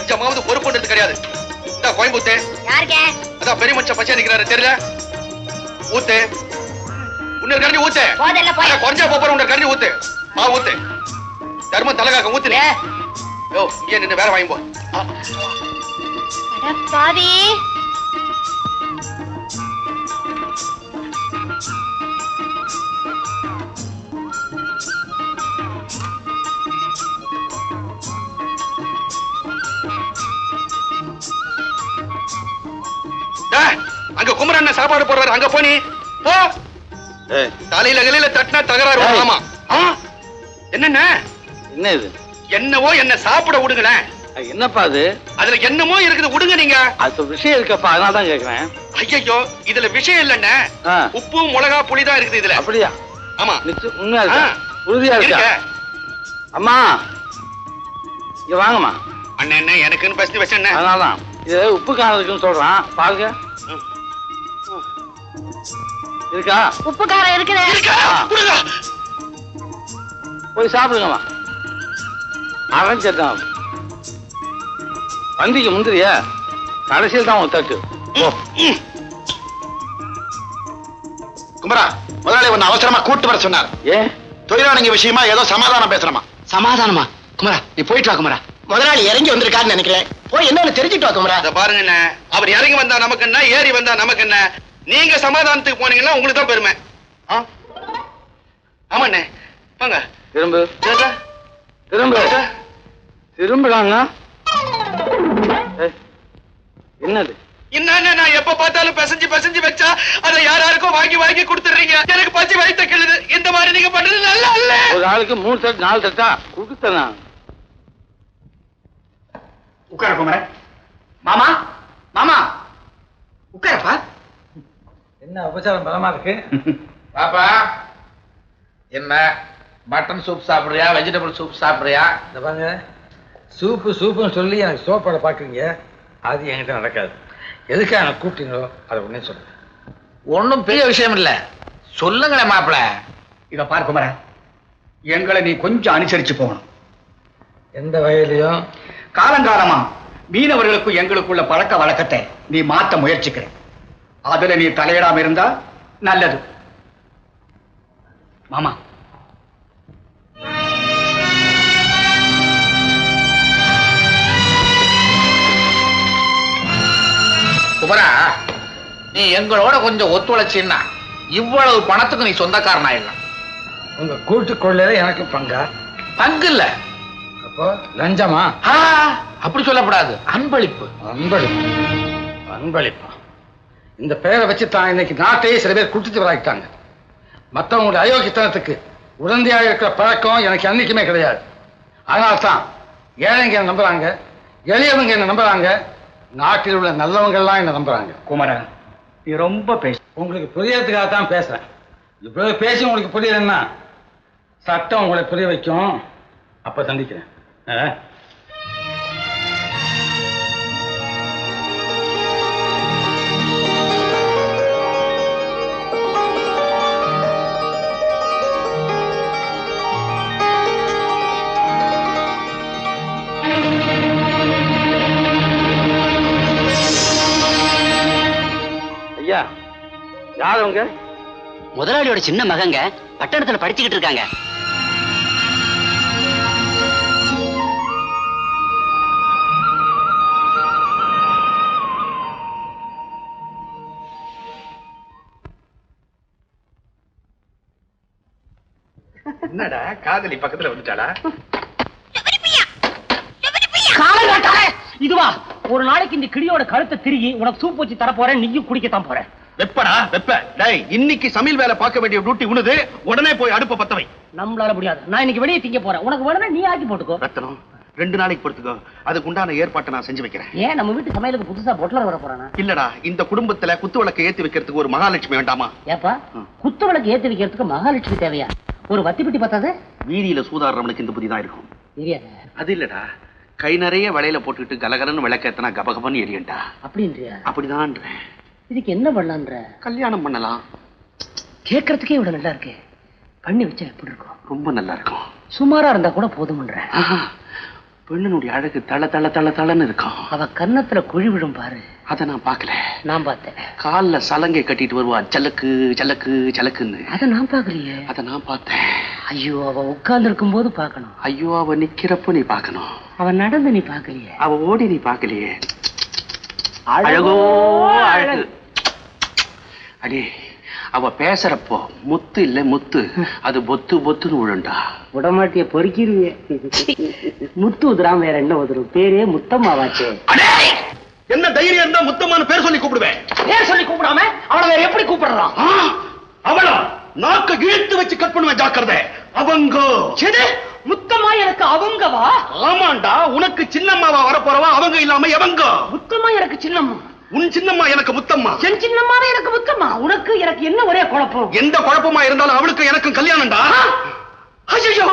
கொஞ்சமாவது பொறுப்புன்றது கிடையாது. கோயம்புத்தே அதான் பெரிய மனுஷன் பச்சை நிக்கிறாரு தெரியல. ஊத்து இன்னொரு கரண்டி ஊத்து. குறைஞ்சா போற உன்னொரு கரண்டி ஊத்து. ஊத்து தர்மம் தலைகாக்க ஊத்துனே. யோ இங்க நின்று வேற வாங்கி போ. பாவி அங்க குமரண்ண சாப்பாடு போடுறாரு. அங்க போனி போ. தலையில கலையில தட்டினா தகராறு. ஆமா என்னென்ன என்ன இது? என்னவோ என்ன சாப்பிட விடுங்களேன். என்னப்பா அது? அதுல என்னமோ இருக்குது விடுங்க. நீங்க அது விஷயம் இருக்கப்பா, அதனால தான் கேக்குறேன். ஐயோ இதுல விஷயம் இல்லண்ணே. உப்பு மிளகா புளிதான் இருக்குது இதுல. அப்படியா? ஆமா உண்மையா இருக்கா? உறுதியா இருக்கா? அம்மா இங்க வாங்கம்மா. அண்ணன் என்ன எனக்குன்னு பசி வச்சேன். அதனாலதான் இது உப்பு காரம் இருக்குன்னு சொல்றான். பாருங்க இருக்கா? உப்பு காரம் இருக்குது. போய் சாப்பிடுங்கம்மா. ஆரம்பிச்சிருந்தான் வண்டிக்கு முந்திரியா கடைசியில் தான் தட்டு. குமரா முதலாளி ஒன்னு அவசரமா கூட்டு வர சொன்னார். ஏன்? தொழிலாளிங்க விஷயமா ஏதோ சமாதானம் பேசுறமா. சமாதானமா? குமரா நீ போயிட்டு வா குமரா. முதலாளி இறங்கி வந்திருக்காருன்னு நினைக்கிறேன். போய் என்னன்னு தெரிஞ்சுட்டு வா குமரா. பாருங்க என்ன, அவர் இறங்கி வந்தா நமக்கு என்ன, ஏறி வந்தா நமக்கு என்ன. நீங்க சமாதானத்துக்கு போனீங்கன்னா உங்களுக்கு தான் பெருமை. ஆமாண்ணே வாங்க. திரும்ப திரும்ப திரும்பலாங்க. என்னது என்ன? நான் எப்ப பார்த்தாலும் பிசைஞ்சு பிசைஞ்சு வச்சா அதை யாராருக்கும் வாங்கி வாங்கி கொடுத்துறீங்க. எனக்கு பசி வயித்த கிள்ளுது. இந்த மாதிரி நீங்க பண்றது நல்லா இல்ல. ஒரு ஆளுக்கு 3 தட்டு 4 தட்டா கொடுத்தேன். உட்கார குமர. மாமா மாமா உட்காரப்பா. என்ன உபச்சாரம் பலமா இருக்கு பாப்பா? என்ன மட்டன் சூப் சாப்பிடுறியா, வெஜிடபிள் சூப் சாப்பிடுறியா? இந்த பாருங்க, சூப்பு சூப்புன்னு சொல்லி எனக்கு சோப்பாட பாக்குறீங்க. அது என்கிட்ட நடக்காது. எதுக்காக எனக்கு கூப்பிட்டீங்களோ அதை உடனே சொல்லுங்க. ஒன்னும் பெரிய விஷயம் இல்ல, சொல்லுங்களேன் மாப்பிள்ள. இத பார் குமர, எங்களை நீ கொஞ்சம் அனுசரிச்சு போகணும். எந்த வகையிலையும் காலங்காலமா மீனவர்களுக்கும் எங்களுக்குள்ள பழக்க வழக்கத்தை நீ மாத்த முயற்சிக்கிற. அதுல நீ தலையிடாம இருந்தா நல்லது. மாமா குமரா, நீ எங்களோட கொஞ்சம் ஒத்துழைச்சின்னா இவ்வளவு பணத்துக்கு நீ சொந்தக்காரன் ஆயிடலாம். உங்க கூட்டு கொள்ளையில எனக்கு பங்கா? பங்கு இல்ல. அப்போ லஞ்சமா? அப்படி சொல்லக்கூடாது, அன்பளிப்பு. அன்பளிப்பு அன்பளிப்பா? இந்த பெயரை வச்சு தான் இன்னைக்கு நாட்டையே சில பேர் குடிச்சு வராக்கிட்டாங்க. மற்றவங்களுடைய அயோக்கியத்தனத்துக்கு உடந்தையாக இருக்கிற பழக்கம் எனக்கு என்னைக்குமே கிடையாது. அதனால தான் ஏழைங்க என்ன நம்புறாங்க, எளியவங்க என்ன நம்புறாங்க, நாட்டில் உள்ள நல்லவங்க எல்லாம் என்ன நம்புறாங்க. குமரன் நீ ரொம்ப பேச. உங்களுக்கு புரியறதுக்காக தான் பேசுறேன். இவ்வளவு பேசி உங்களுக்கு புரியலன்னா சட்டம் உங்களை புரிய வைக்கும். அப்ப சந்திக்கிறேன். ஐயா, யார் அவங்க? முதலாளியோட சின்ன மகங்க, பட்டணத்துல படிச்சுக்கிட்டு இருக்காங்க. என்னடா காதலி பக்கத்துல வந்துட்டாளா? இதுவா ஒரு நாளைக்கு இந்த கிளியோட கழுத்தை திருகி உனக்கு சூப் வச்சு தர போறேன். நீயும் குடிக்கத்தான் போற. வெப்படா வெப்ப. டேய், இன்னைக்கு சமையல் வேலை பார்க்க வேண்டிய டியூட்டி உனது. உடனே போய் அடுப்ப பத்த வை. நம்மளால முடியாது. நான் இன்னைக்கு வெளியே திங்க போறேன். உனக்கு வேணும்னா நீ ஆக்கி போட்டுக்கோ. ரத்தனம் 2 நாளைக்கு பொறுத்துக்கோ. அதுக்கு உண்டான ஏற்பாட்டை நான் செஞ்சு வைக்கிறேன். ஏன் நம்ம வீட்டு சமையலுக்கு புதுசா பொட்டலர் வர போறானா? இல்லடா, இந்த குடும்பத்துல குத்து விளக்கு ஏத்தி வைக்கிறதுக்கு ஒரு மகாலட்சுமி வேண்டாமா? ஏப்பா, குத்து விளக்கு ஏத்தி வைக்கிறதுக்கு மகாலட்சுமி தேவையா? ஒரு வத்தி பிட்டி பத்தாது? வீதியில சூதாடுறவனுக்கு இந்த புத்தி தான் இருக்கும். அது இல்லடா, கை நிறைய வளையல போட்டுக்கிட்டு கலகலன்னு விளக்கேத்தனா கபகபன்னு எரியண்டா. அப்படின்றியா? அப்படிதான். இதுக்கு என்ன பண்ணலான்ற? கல்யாணம் பண்ணலாம். கேட்கறதுக்கே இவ்வளவு நல்லா இருக்கு. பண்ணி வச்சா எப்படி இருக்கும்? ரொம்ப நல்லா இருக்கும். சுமாரா இருந்தா கூட போதும்ன்ற. பெண்ணுடைய அழகு தள தள தள தளன்னு இருக்கும். அவ கன்னத்துல குழி விடும் பாரு. அத நான் பாக்கல. நான் பார்த்தேன். கால்ல சலங்கை கட்டிட்டு வருவா, சலக்கு சலக்கு சலக்குன்னு. அத நான் பாக்கலையே. அத நான் பார்த்தேன். ஐயோ, அவ உட்கார்ந்து இருக்கும் போது பாக்கணும். ஐயோ, அவ நிக்கிறப்ப நீ பாக்கணும். அவ நடந்து நீ பாக்கலையே. அவ ஓடி நீ பாக்கலையே. அழகோ அழகு. அடி, அவ பேசுறப்போ முத்து இல்ல முத்து, அது பொத்து பொத்துன்னு விழுண்டா. உடமாட்டிய பொறுக்கிருவிய. முத்து உதிராம வேற என்ன உதிரும்? பேரே முத்தம்மாவாச்சே. என்ன தைரியம் இருந்தா முத்தமான பேர் சொல்லி கூப்பிடுவேன். பேர் சொல்லி கூப்பிடாம அவளை வேற எப்படி கூப்பிடுறான்? அவளா நாக்க இழுத்து வச்சு கட் பண்ணுவேன், ஜாக்கிரதை. அவங்க முத்தம்மா எனக்கு அவங்கவா? ஆமாண்டா, உனக்கு சின்னம்மாவா வரப்போறவா அவங்க இல்லாம எவங்க? முத்தம்மா எனக்கு சின்னம்மா. உன் சின்னம்மா எனக்கு முத்தம்மா. என் சின்னம்மாவே எனக்கு முத்தம்மா. உனக்கு எனக்கு என்ன ஒரே குழப்பம்? எந்த குழப்பமா இருந்தாலும் அவளுக்கு எனக்கும் கல்யாணம்டா. ஐயோ,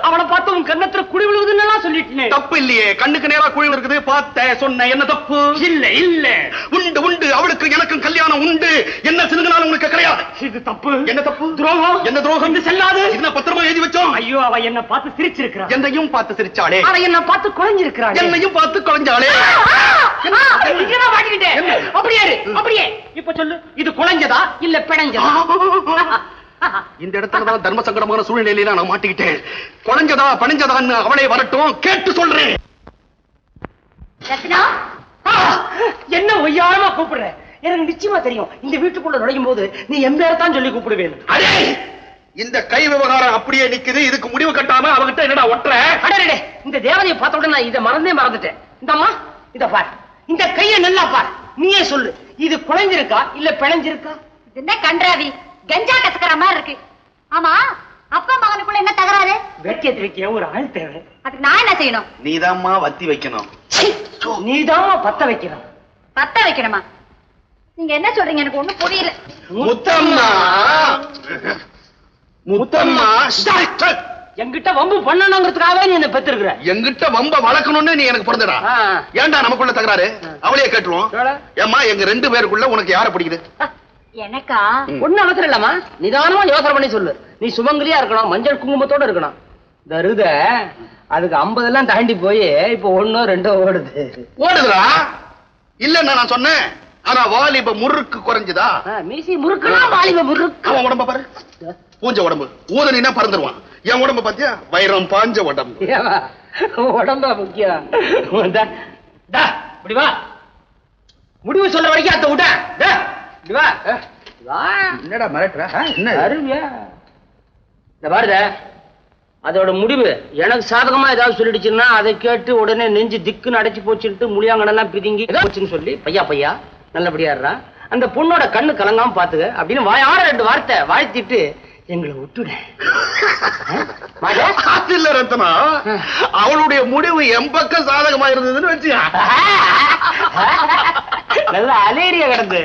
அவளை பார்த்து உன் கன்னத்துல குடி விழுவுதுன்னு சொல்லிட்டேன். தப்பு இல்லையே, கண்ணுக்கு நேரா குழி இருக்குது. பார்த்த சொன்ன என்ன தப்பு? இல்ல இல்ல, உண்டு உண்டு, அவளுக்கு எனக்கும் கல்யாணம் உண்டு. என்ன சினுங்கனாலும் உனக்கு கிடையாது. இது தப்பு. என்ன தப்பு? துரோகம். என்ன துரோகம்? இது செல்லாது. என்ன பத்திரமா எழுதி வச்சோம். ஐயோ, அவ என்ன பார்த்து சிரிச்சிருக்கிறா. என்னையும் பார்த்து சிரிச்சாளே. அவ என்ன பார்த்து குழஞ்சிருக்கிறாள். என்னையும் பார்த்து குழஞ்சாளே. அப்படியே அப்படியே இப்ப சொல்லு, இது குழஞ்சதா இல்ல பிணைஞ்சதா? இந்த இடத்துலதான் தர்ம சங்கடமான சூழ்நிலையில நான் மாட்டிக்கிட்டேன். குழஞ்சதா பணிஞ்சதான்னு அவளே வரட்டும், கேட்டு சொல்றேன். என்ன ஒய்யாரமா கூப்பிடுற? எனக்கு நிச்சயமா தெரியும், இந்த வீட்டுக்குள்ள நுழையும் போது நீ என் பேரத்தான் சொல்லி கூப்பிடுவேன். அடே, இந்த கை விவகாரம் அப்படியே நிக்குது. இதுக்கு முடிவு கட்டாம அவகிட்ட என்னடா ஒற்ற? அடே, இந்த தேவதையை பார்த்த உடனே நான் இதை மறந்துட்டேன். இந்த அம்மா, இத பார், இந்த கைய நல்லா பார். நீயே சொல்லு, இது குழஞ்சிருக்கா இல்ல பிணைஞ்சிருக்கா? என்ன கன்றாவி, கஞ்சா கத்துக்கிற மாதிரி இருக்கு. ஆமா, அப்பா மகனுக்குள்ள என்ன தகராறு? வெட்டியத்து வைக்க ஒரு ஆள் தேவை. அதுக்கு நான் என்ன செய்யணும்? நீதாம்மா வத்தி வைக்கணும். நீதான் பத்த வைக்கணும். பத்த வைக்கணுமா? நீங்க என்ன சொல்றீங்க? எனக்கு ஒண்ணும் புரியல. முத்தம்மா, முத்தம்மா, என்கிட்ட வம்பு பண்ணணுங்கிறதுக்காகவே நீ என்ன பெற்றிருக்கிற. எங்கிட்ட வம்ப வளர்க்கணும்னு நீ எனக்கு பிறந்தடா. ஏன்டா நமக்குள்ள தகராறு? அவளையே கேட்டுருவோம். ஏம்மா, எங்க ரெண்டு பேருக்குள்ள உனக்கு யார பிடிக்குது? எனக்கா? ஒண்ணு அவசரம் இல்லம்மா, நிதானமா யோசனை பண்ணி சொல்லு. நீ சுமங்கலியா இருக்கணும், மஞ்சள் குங்குமத்தோட இருக்கணும். தருத அதுக்கு 50 எல்லாம் தாண்டி போய் இப்ப 1 2 ஓடுது. ஓடுதுடா. இல்ல நான் சொன்னேன், ஆனா வாலிப முறுக்கு குறைஞ்சுதா? மீசி முறுக்குனா வாலிப முறுக்கு. அவன் உடம்ப பாரு, பூஞ்ச உடம்பு. ஊதனா பறந்துருவான். என் உடம்பு பாத்தியா, வைரம் பாஞ்ச உடம்பு. உடம்பா முக்கியம். இப்படி வா, முடிவு சொல்ற வரைக்கும் அத்த விட்ட. என்னடா மிரட்டுற? என்ன அருவியா? இந்த பாருத, அதோட முடிவு எனக்கு சாதகமா ஏதாவது சொல்லிடுச்சுன்னா அதை கேட்டு உடனே நெஞ்சு திக்குன்னு அடைச்சு போச்சுட்டு முழியாங்கடெல்லாம் பிதிங்கி போச்சுன்னு சொல்லி பையா பையா நல்லபடியாடுறான். அந்த பொண்ணோட கண்ணு கலங்காம பாத்துக்க அப்படின்னு வாயார 2 வார்த்தை வாழ்த்திட்டு எங்களை விட்டுட. இல்ல ரத்னா, அவளுடைய முடிவு எம்பக்கம் சாதகமா இருந்ததுன்னு வச்சு நல்லா அலேரியா கிடந்து.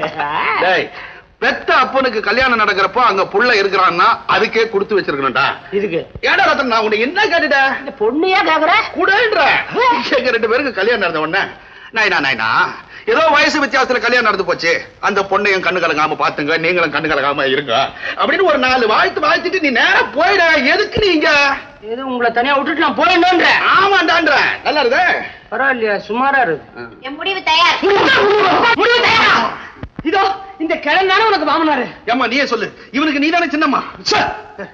பெத்த அப்பனுக்கு கல்யாணம் நடக்கிறப்போ அங்க புள்ள இருக்கிறான்னா அதுக்கே கொடுத்து வச்சிருக்கணும்டா. இதுக்கு ஏடா ரத்தன், நான் உன்னை என்ன கேட்டுட்ட? இந்த பொண்ணையா கேக்குற? கூடன்ற எங்க 2 பேருக்கு கல்யாணம் நடந்த உடனே நாயினா ஏதோ வயசு வித்தியாசத்துல கல்யாணம் நடந்து போச்சு, அந்த பொண்ணையும் கண்ணு கலங்காம பாத்துங்க, நீங்களும் கண்ணு கலங்காம இருங்க அப்படின்னு ஒரு 4 வாழ்த்துட்டு நீ நேரம் போயிட. எதுக்கு நீங்க ஏதோ உங்களை தனியா விட்டுட்டு நான் போயிடணும்ன்ற? ஆமாண்டான்ற. நல்லா இருக்கு. பரவாயில்லையா, சுமாரா இருக்கு. என் முடிவு தயார். முடிவு தயாரா? இதோ இந்த கிழங்கான உனக்கு மாமனாரு. ஏம்மா நீயே சொல்லு, இவனுக்கு நீதானே சின்னம்மா?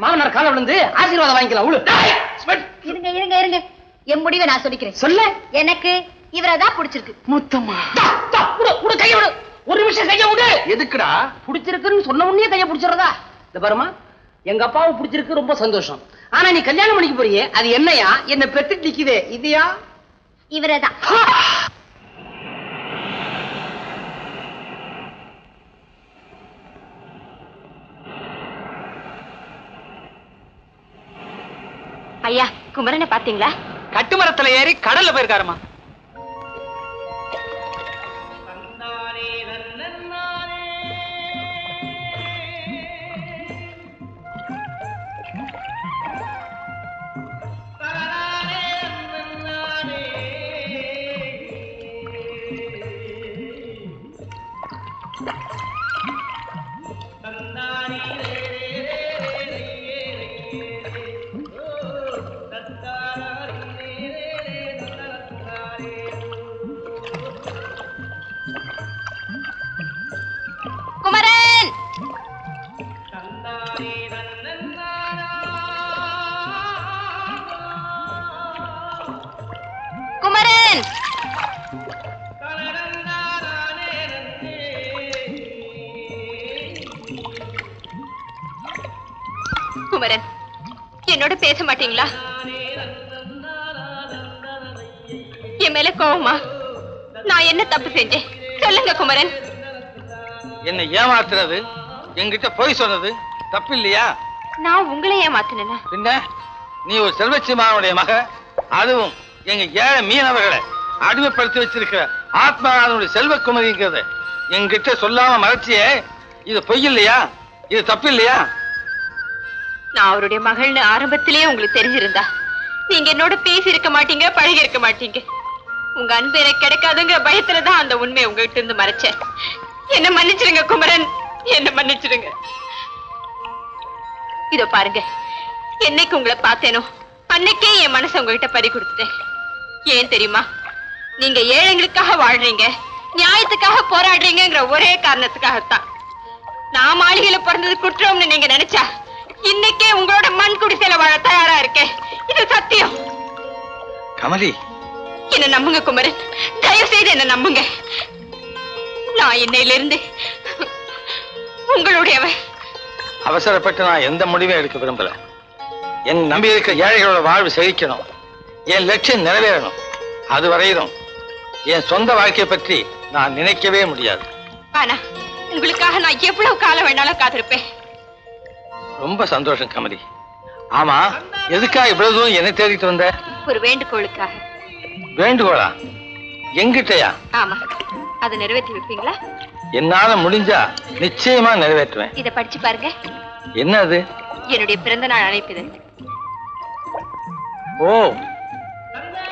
மாமனார் கால விழுந்து ஆசீர்வாதம் வாங்கிக்கலாம். இருங்க இருங்க இருங்க, என் முடிவை நான் சொல்லிக்கிறேன். சொல்லு. எனக்கு இவரதான் பிடிச்சிருக்கு. முத்தம்மா, கைய விடு. ஒரு நிமிஷம் கைய விடு. எதுக்குடா? பிடிச்சிருக்குன்னு சொன்ன உடனே கைய பிடிச்சிடறதா? இந்த பாருமா, எங்க அப்பாவை பிடிச்சிருக்கு, ரொம்ப சந்தோஷம். ஆனா நீ கல்யாணம் பண்ணிக்க போறியே, அது என்னையா? என்ன பெத்துட்டு நிக்குதே, இதையா? இவரதான். ஐயா, குமரனை பாத்தீங்களா? கட்டுமரத்துல ஏறி கடல்ல போயிருக்காருமா. குமரன், குமரன், என்னோட பேச மாட்டீங்களா? என் மேல கோவமா? நான் என்ன தப்பு செஞ்சேன் சொல்லுங்க குமரன். என்னை ஏமாத்துறது, என்கிட்ட பொய் சொன்னது தப்பு இல்லையா? நான் உங்களை ஏமாத்தினேனா? பின்ன நீ ஒரு செல்வச்சிமானுடைய மக, அதுவும் எங்க ஏழை மீனவர்களை அடிமைப்படுத்தி வச்சிருக்கிற ஆத்மநாதனுடைய செல்வக்குமரிங்கிறத என்கிட்ட சொல்லாம மறைச்சியே, இது பொய் இல்லையா? இது தப்பு இல்லையா? நான் அவருடைய மகள்னு ஆரம்பத்திலேயே உங்களுக்கு தெரிஞ்சிருந்தா நீங்க என்னோட பேசி இருக்க மாட்டீங்க, பழகி இருக்க மாட்டீங்க. உங்க அன்பு எனக்கு கிடைக்காதுங்கிற பயத்துலதான் அந்த உண்மையை உங்ககிட்ட இருந்து மறைச்சேன். என்ன மன்னிச்சிருங்க குமரன், என்ன மன்னிச்சிருங்க. இதோ பாருங்க, என்னைக்கு உங்களை பார்த்தேனோ அன்னைக்கே என் மனசை உங்ககிட்ட பறி கொடுத்துட்டேன். ஏன் தெரியுமா? நீங்க ஏழைங்களுக்காக வாழ்றீங்க, நியாயத்துக்காக போராடுறீங்கிற ஒரே காரணத்துக்காகத்தான். நான் மாளிகையில பிறந்தது குற்றம்னு நீங்க நினைச்சா இன்னைக்கே உங்களோட மண் குடிசையில வாழ தயாரா இருக்கேன். இது சத்தியம். கமலி, என்ன நம்புங்க குமரன், தயவு செய்து என்ன நம்புங்க. நான் இன்னையில இருந்து உங்களுடையவ. அவசரப்பட்டு நான் எந்த முடிவும் எடுக்க விரும்பல. என் நம்பி இருக்க ஏழைகளோட வாழ்வு செழிக்கணும், என் லட்சியம் நிறைவேறணும். அது வரையிலும் என் சொந்த வாழ்க்கையை பற்றி நான் நினைக்கவே முடியாது. ஆனா உங்களுக்காக நான் எவ்வளவு காலம் வேணாலும் காத்திருப்பேன். ரொம்ப சந்தோஷம் கமலி. ஆமா, எதுக்காக இவ்வளவு தூரம் என்ன தேடிட்டு வந்த? ஒரு வேண்டுகோளுக்காக. வேண்டுகோளா? எங்கிட்டயா? ஆமா, அதை நிறைவேற்றி வைப்பீங்களா? என்னால முடிஞ்சா நிச்சயமா நிறைவேற்றுவேன். இத படிச்சு பாருங்க. என்ன அது? என்னுடைய பிறந்த நாள் அழைப்பிதழ். ஓ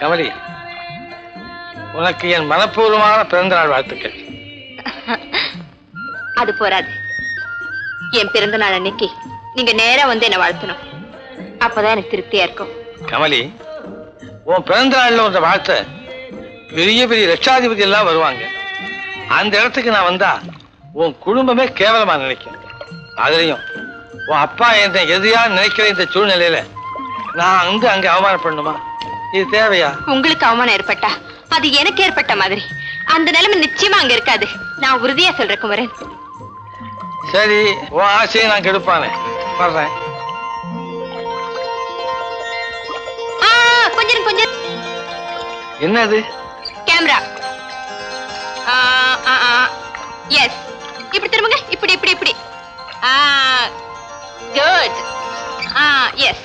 கமலி, உனக்கு என் மனப்பூர்வமான பிறந்த நாள் வாழ்த்துக்கள். அது போராது. என் பிறந்த நாள் அன்னைக்கு நீங்க நேரா வந்து என்ன வாழ்த்தணும். அப்பதான் எனக்கு திருப்தியா இருக்கும். கமலி, உன் பிறந்த நாள்ல ஒரு வாழ்த்த பெரிய பெரிய லட்சாதிபதி எல்லாம் வருவாங்க. அந்த இடத்துக்கு நான் வந்தா உன் குடும்பமே கேவலமா நினைக்கும். அதுலயும் உன் அப்பா என்ன எதையா நினைக்கிற இந்த சூழ்நிலையில நான் வந்து அங்க அவமானப்படணுமா? இது தேவையா? உங்களுக்கு அவமானம் ஏற்பட்டா அது எனக்கு ஏற்பட்ட மாதிரி. அந்த நிலைமை நிச்சயமா அங்க இருக்காது. நான் உறுதியா சொல்றேன் குமரன். சரி, உன் ஆசையை நான் கெடுப்பானே. வர்றேன். கொஞ்சம் கொஞ்சம். என்னது? கேமரா. எஸ், இப்படி திரும்புங்க. இப்படி இப்படி இப்படி. குட். எஸ்.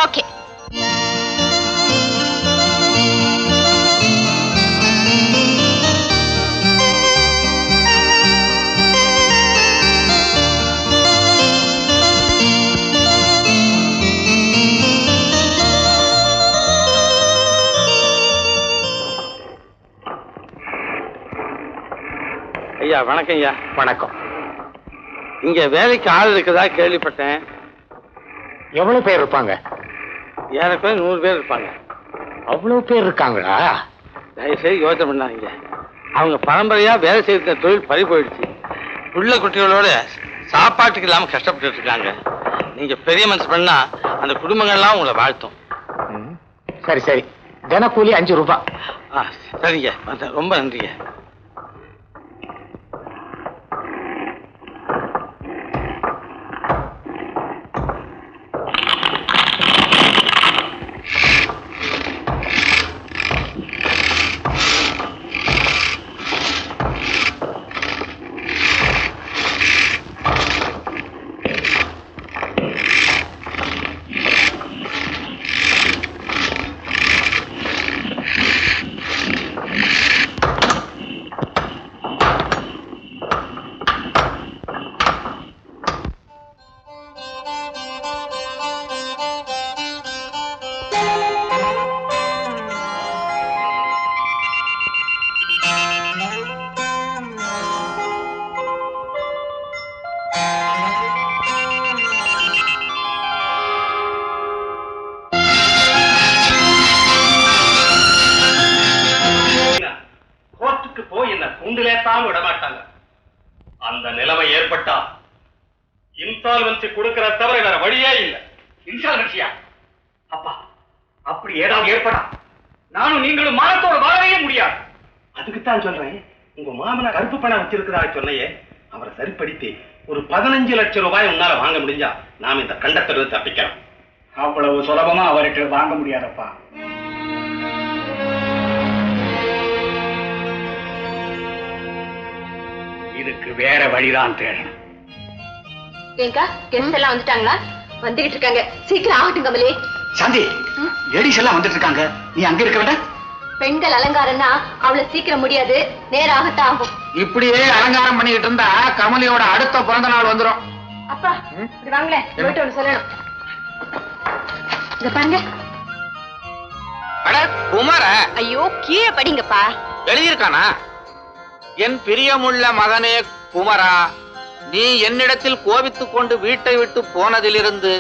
ஓகே. ஐயா வணக்கம். ஐயா வணக்கம். இங்க வேலைக்கு ஆள் இருக்குதா கேள்விப்பட்டேன். எவ்வளவு பேர் இருப்பாங்க? ஏறக்குறைய 100 பேர் இருப்பாங்க. அவ்வளவு பேர் இருக்காங்களா? தயவுசெய்து யோசனை பண்ணாங்க. அவங்க பரம்பரையா வேலை செய்த தொழில் பறி போயிடுச்சு. உள்ள குட்டிகளோட சாப்பாட்டுக்கு இல்லாம கஷ்டப்பட்டு இருக்காங்க. நீங்க பெரிய மனசு பண்ணா அந்த குடும்பங்கள்லாம் உங்களை வாழ்த்தும். சரி சரி, தினக்கூலி 5 ரூபாய். சரிங்க, ரொம்ப நன்றிங்க. அந்த நிலைமை ஏற்பட்டா இன்சால்வன்சி கொடுக்கிற தவிர வேற வழியே இல்லை. இன்சால்வன்சியா? அப்பா, அப்படி ஏதாவது ஏற்படா நானும் நீங்களும் மானத்தோட வாழவே முடியாது. அதுக்குத்தான் சொல்றேன், உங்க மாமனா கருப்பு பணம் வச்சிருக்கிறதா சொன்னையே, அவரை சரிப்படுத்தி ஒரு 15 லட்சம் ரூபாய் உன்னால வாங்க முடிஞ்சா நாம இந்த கண்டத்திலிருந்து தப்பிக்கலாம். அவ்வளவு சுலபமா அவருக்கு வாங்க முடியாதப்பா. இதுக்கு வேற வழிதான் தேடணும். ஏங்கா கெஸ்ட் எல்லாம் வந்துட்டாங்களா? வந்துகிட்டு இருக்காங்க, சீக்கிரம் ஆகட்டும் கமலி. சாந்தி, லேடிஸ் எல்லாம் வந்துட்டு இருக்காங்க, நீ அங்க இருக்க வேண்டாம். பெண்கள் அலங்காரம்னா அவ்வளவு சீக்கிரம் முடியாது, நேரம் ஆகத்தான் ஆகும். இப்படியே அலங்காரம் பண்ணிக்கிட்டு இருந்தா கமலியோட அடுத்த பிறந்த நாள் வந்துடும். அப்பா இப்படி வாங்களேன், உங்கள்கிட்ட ஒண்ணு சொல்லணும். இத பாருங்க. அட குமார, ஐயோ கீழே படிங்கப்பா. எழுதியிருக்கானா? என் பிரியமுள்ள மகனே குமரா, நீ என்னிடத்தில் கோபித்துக் கொண்டு வீட்டை விட்டு போனதிலிருந்து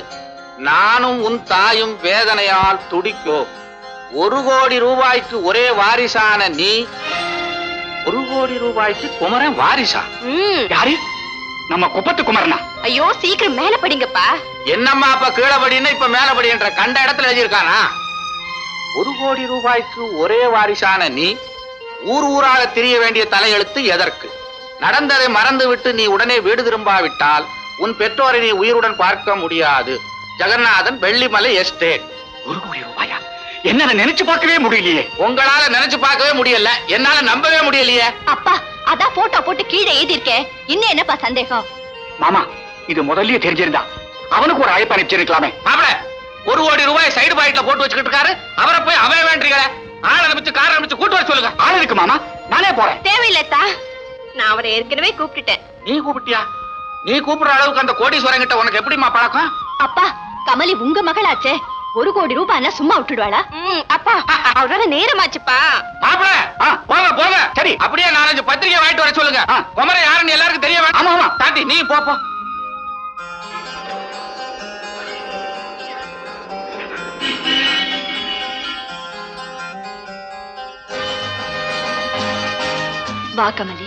நானும் உன் தாயும் வேதனையால் துடிக்கோ. 1 கோடி ரூபாய்க்கு ஒரே வாரிசான நீ 1 கோடி ரூபாய்க்கு குமரன் வாரிசா? யாரு? நம்ம குப்பத்து குமரனா? ஐயோ சீக்கிரம் மேல படிங்கப்பா. என்னம்மா அப்ப கீழபடின்னு இப்ப மேலபடின்ற கண்ட இடத்துல எழுதியிருக்கானா? 1 கோடி ரூபாய்க்கு ஒரே வாரிசான நீ ஊர் ஊராக திரிய வேண்டிய தலையெழுத்து எதற்கு? நடந்ததை மறந்துவிட்டு நீ உடனே வீடு திரும்பாவிட்டால் உன் பெற்றோரை நீ உயிருடன் பார்க்க முடியாது. ஜெகநாதன், வெள்ளிமலை எஸ்டேட். 1 கோடி ரூபாயா? என்னால நினைச்சு பார்க்கவே முடியலையே. உங்களால நினைச்சு பார்க்கவே முடியல, என்னால நம்பவே முடியலையே. அப்பா அதான் போட்டோ போட்டு கீழே எழுதியிருக்கேன், இன்னும் என்னப்பா சந்தேகம்? மாமா, இது முதல்லயே தெரிஞ்சிருந்தா அவனுக்கு ஒரு அழைப்பு அனுப்பிச்சிருக்கலாமே. மாப்பிள, 1 கோடி ரூபாய் சைடு பாக்கெட்ல போட்டு வச்சுக்கிட்டு இருக்காரு, அவரை போய் அவன் வேண்டீங்களே. ஆள் அனுப்பிச்சு கார் அனுப்பிச்சு கூட்டு வர சொல்லுங்க. ஆள் இருக்கு மாமா, நானே போறேன். தேவையில்லத்தா, நான் அவரை ஏற்கனவே கூப்பிட்டுட்டேன். நீ கூப்பிட்டியா? நீ கூப்பிடுற அளவுக்கு அந்த கோடீஸ்வரன் கிட்ட உனக்கு எப்படிமா பழக்கம்? அப்பா கமலி உங்க மகளாச்சே, 1 கோடி ரூபாய்னா சும்மா விட்டுடுவாளா? அப்பா அவரோட நேரமாச்சுப்பா. மாப்பிள போங்க போங்க. சரி, அப்படியே 4-5 பத்திரிகை வாங்கிட்டு வர சொல்லுங்க. குமரன் யாருன்னு எல்லாருக்கும் தெரிய வேண்டாம். ஆமா ஆமா. தாண்டி நீ போ. வா கமலி.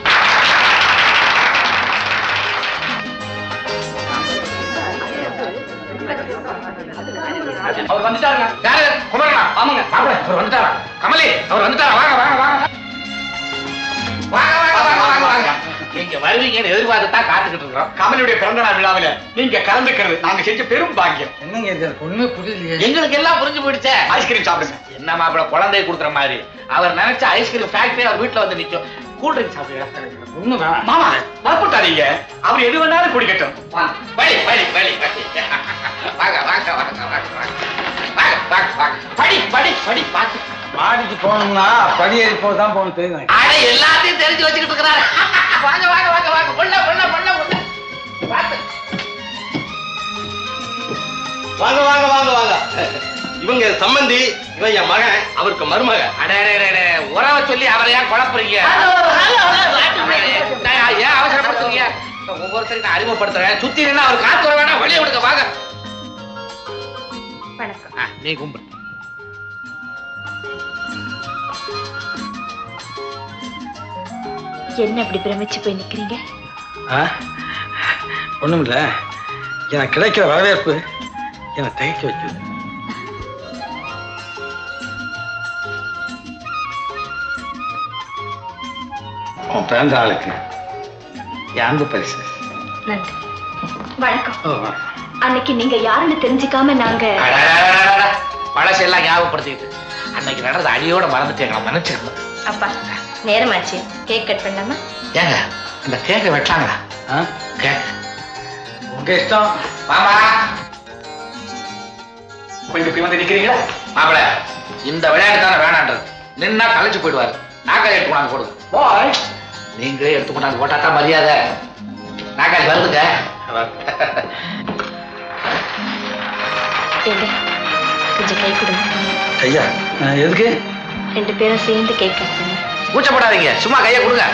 அவர் வந்துட்டாருங்க. யாரு? குமரனா? ஆமாங்க. மாப்பிள அவர் வந்துட்டாரா? கமலி அவர் வந்துட்டாரா? வாங்க வாங்க வாங்க வாங்க வாங்க வாங்க வாங்க. நீங்க வருவீங்கன்னு எதிர்பார்த்துதான் காத்துக்கிட்டு இருக்கிறோம். கமலியுடைய பிறந்த நாள் விழாவில நீங்க கலந்துக்கிறது நாங்க செஞ்ச பெரும் பாக்கியம். என்னங்க இது ஒண்ணுமே புரியலையே. எங்களுக்கு எல்லாம் புரிஞ்சு போயிடுச்சே. ஐஸ்கிரீம் சாப்பிடுங்க. என்ன மாப்பிள குழந்தை கொடுக்குற மாதிரி அவர் நினைச்ச ஐஸ்கிரீம் ஃபேக்டரி அவர் வீட்டுல வந்து நிக்கும். கூல் ட்ரிங்க் சாப்பிடுங்க. ஒண்ணு வேணாம். மாமா வரப்பட்டாதீங்க, அவர் எது வேணாலும் குடிக்கட்டும். படி படி படி படி. வாங்க வாங்க வாங்க வாங்க வாங்க வாங்க வாங்க. படி படி படி பாத்து. மாடிக்கு போகணும்னா படியேறி போதான் போகணும் தெரியும். அட எல்லாத்தையும் தெரிஞ்சு வச்சுக்கிட்டு இருக்கிறாரு. வாங்க வாங்க வாங்க வாங்க. பொண்ண பொண்ண பொண்ண பொண்ண பாத்து. வாங்க வாங்க வாங்க வாங்க. இவங்க சம்பந்தி, இவன் என் மகன், அவருக்கு மருமக. அடே உறவை சொல்லி அவரை ஏன் குழப்புறீங்க? ஏன் அவசரப்படுத்துறீங்க? ஒவ்வொருத்தருக்கு நான் அறிமுகப்படுத்துறேன். சுத்தி நின்று அவர் காத்து வர வேணாம், வெளியே விடுங்க. வாங்க. வணக்கம். நீ கும்பிடு. என்ன இப்படி பிரமிச்சு போய் நிக்கிறீங்க? ஒண்ணுமில்ல, எனக்கு கிடைக்கிற வரவேற்பு என்னை தயக்க வைக்குது. உன் பிறந்த ஆளுக்கு என் அன்பு பரிசு. நன்றி. வணக்கம். அன்னைக்கு நீங்க யாருன்னு தெரிஞ்சுக்காம நாங்க பழசெல்லாம் ஞாபகப்படுத்திட்டு அன்னைக்கு நடந்த அடியோட மறந்துட்டேங்க. மன்னிச்சிருந்தோம். அப்பா நேரமாச்சு, கேக் கட் பண்ணலாமா? ஏங்க இந்த கேக்கை வெட்டாங்களா? கேக் உங்க இஷ்டம். மாமா கொஞ்சம் வந்து நிக்கிறீங்களா? மாப்பிள, இந்த விளையாட்டு தானே வேணான்றது. நின்னா கலைச்சு போயிடுவாரு. நாக்காளி எடுத்து கொண்டாந்து போடுங்க. பாய். நீங்களே எடுத்து கொண்டாந்து போட்டா தான் மரியாதை. நாக்காளி வருதுங்க. கொஞ்சம் கை கொடுங்க. ஐயா எதுக்கு? 2 பேரும் சேர்ந்து கேக் கட் பண்ணி. கூச்சப்படாதீங்க, சும்மா கையை கொடுங்க.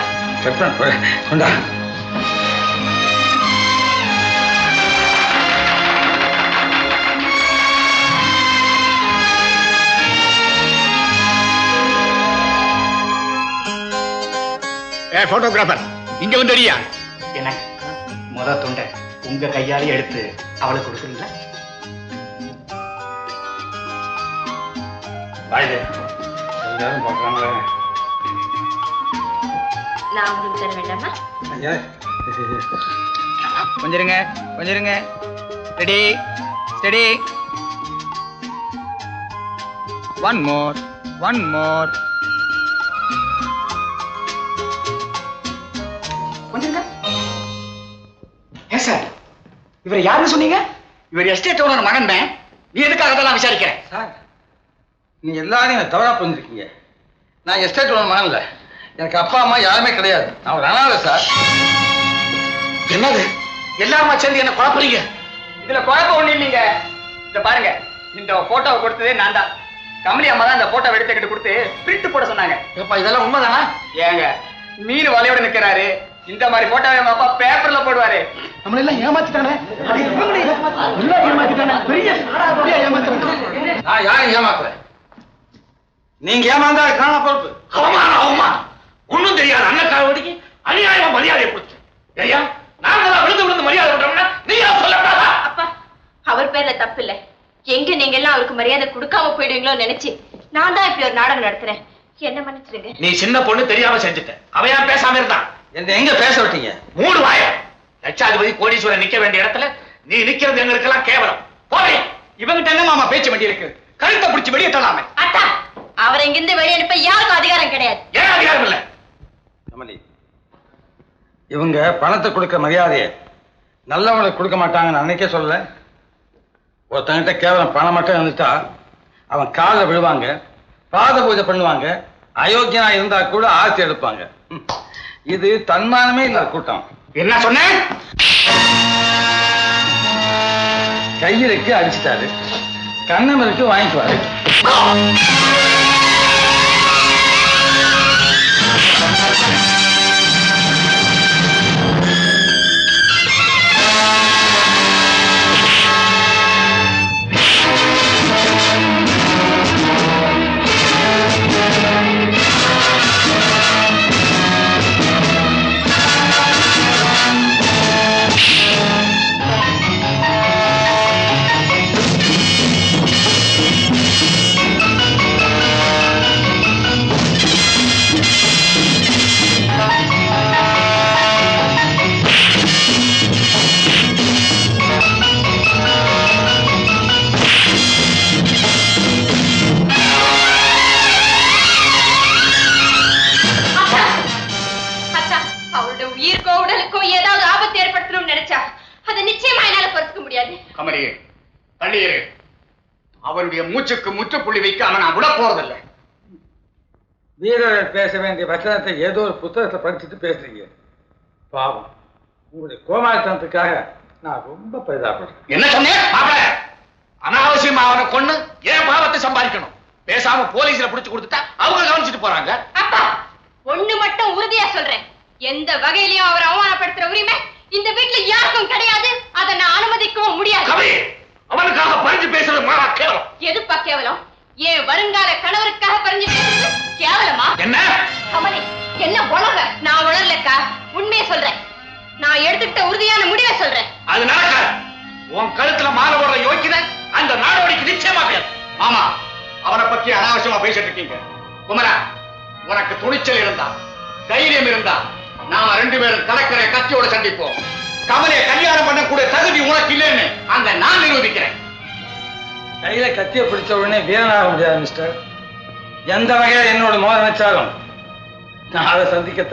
கொண்டா. போட்டோகிராஃபர் இங்க வந்துடியா? என்ன முத துண்டை உங்க கையாலே எடுத்து அவளுக்கு கொடுக்குறீங்களா? வாழ்க எல்லாரும் பார்க்கறாங்களே. நான் உங்களுக்கு தர வேண்டாமா? ஐயா கொஞ்சம் இருங்க ரெடி ஸ்டடி ஒன் மோர் ஏன் சார் இவர் யாருன்னு சொன்னீங்க? இவர் எஸ்டேட் ஓனர் மகன் தான். நீ எதுக்காக அதெல்லாம் விசாரிக்கிறேன்? சார், நீ எல்லாரையும் தவறா புரிஞ்சிருக்கீங்க. நான் எஸ்டேட் ஓனர் மகன் இல்லை. எனக்கு அப்பா அம்மா யாருமே கிடையாது. நான் ஒரு அனாதை சார். என்னது எல்லாருமா சேர்ந்து என்ன குழப்பறீங்க? இதுல குழப்பம் ஒண்ணு இல்லைங்க. இத பாருங்க, இந்த போட்டோவை கொடுத்ததே நான் தான். கமலி அம்மா தான் இந்த போட்டோ எடுத்துக்கிட்டு கொடுத்து பிரிண்ட் போட சொன்னாங்க. ஏப்பா இதெல்லாம் உண்மைதானா? ஏங்க மீன் வலையோட நிக்கிறாரு, இந்த மாதிரி போட்டோ எங்க அப்பா பேப்பர்ல போடுவாரு. நம்மள எல்லாம் ஏமாத்திட்டானே. எல்லாம் ஏமாத்திட்டானே. பெரிய சாராபடியா ஏமாத்திட்டானே. நான் யாரையும் ஏமாத்துறேன். நீங்க ஏமாந்தா காண பொறுப்பு. அவமானம் ஒண்ணும் தெரியாது அண்ணக்காவடிக்கு அநியாயமா மரியாதை கொடுத்து. ஐயா நாங்களாம் விழுந்து மரியாதை பண்றோம்னா நீங்க சொல்லக்கூடாதா? அப்பா, அவர் பேர்ல தப்பு இல்ல. எங்க நீங்க எல்லாம் அவருக்கு மரியாதை கொடுக்காம போயிடுவீங்களோ நினைச்சு நான் தான் இப்படி ஒரு நாடகம் நடத்துறேன். என்ன மன்னிச்சிடுங்க. நீ சின்ன பொண்ணு தெரியாம செஞ்சுட்ட. அவன் ஏன் பேசாம இருந்தான்? என்ன எங்க பேச விட்டீங்க? மூடு வாய. லட்சாதிபதி கோடீஸ்வரன் நிக்க வேண்டிய இடத்துல நீ நிக்கிறது எங்களுக்கெல்லாம் கேவலம். போறே. இவங்கிட்ட என்ன மாமா பேச்சு வண்டி இருக்கு? கழுத்தை பிடிச்சு வெளியே தள்ளாம. அத்தா, அவர் இங்கிருந்து வெளியே அனுப்ப யாருக்கும் அதிகாரம் கிடையாது. ஏன் அதிகாரம் இல்ல? கமலி, இவங்க பணத்தை கொடுக்க மரியாதையை நல்லவங்களுக்கு கொடுக்க மாட்டாங்கன்னு அன்னைக்கே சொல்லல. ஒருத்தங்கிட்ட கேவலம் பணம் மட்டும் இருந்துட்டா அவன் காலில் விழுவாங்க, பாத பூஜை பண்ணுவாங்க, அயோக்கியனா இருந்தா கூட ஆர்த்தி எடுப்பாங்க. இது தன்மானமே இல்ல கூட்டம். என்ன சொன்ன? கையிலுக்கு அடிச்சுட்டாரு, கண்ணமருக்கு வாங்கிக்குவாரு. கமலியே தள்ளியரு. அவருடைய மூச்சுக்கு முற்றுப்புள்ளி வைக்காம நான் விட போறதில்லை. வீரர்கள் பேச வேண்டிய வச்சனத்தை ஏதோ ஒரு புத்தகத்தை படிச்சுட்டு பேசுறீங்க. பாவம், உங்களுடைய கோமாளித்தனத்துக்காக நான் ரொம்ப பரிதாபப்படுறேன். என்ன சொன்னேன்? அனாவசியமா அவனை கொன்னு ஏன் பாவத்தை சம்பாதிக்கணும்? பேசாம போலீஸ்ல புடிச்சு கொடுத்துட்டா அவங்க கவனிச்சுட்டு போறாங்க. அப்பா, ஒண்ணு மட்டும் உறுதியா சொல்றேன், எந்த வகையிலயும் அவர் அவமானப்படுத்துற உரிமை இந்த வீட்டுல யாருக்கும் கிடையாது. அதை நான் அனுமதிக்கவும் முடியாது. அவனுக்காக பறிஞ்சு பேசுறது மாறா கேவலம். எதுப்பா கேவலம்? ஏன் வருங்கால கணவருக்காக பறிஞ்சு பேசுறது கேவலமா? என்ன கமலி, என்ன உணர்ற? நான் உணரலக்கா, உண்மையை சொல்றேன். நான் எடுத்துக்கிட்ட உறுதியான முடிவை சொல்றேன். அது நடக்காது. உன் கழுத்துல மாலை போடுற யோக்கியதை அந்த நாடோடிக்கு நிச்சயமா பேர். ஆமா, அவனை பத்தி அனாவசியமா பேசிட்டு இருக்கீங்க. குமரா, உனக்கு துணிச்சல் இருந்தா, தைரியம் இருந்தா, நாம ரெண்டு பேரும் கடற்கரை கத்தியோட சந்திப்போம். கமலையை கல்யாணம் பண்ணக்கூடிய தகுதி உனக்கு இல்லைன்னு அங்க நான் நிரூபிக்கிறேன். கையில கத்திய பிடிச்ச உடனே வீரனாக முடியாது மிஸ்டர். எந்த வகையில என்னோட மோத நினைச்சாலும் நான் அதை சந்திக்க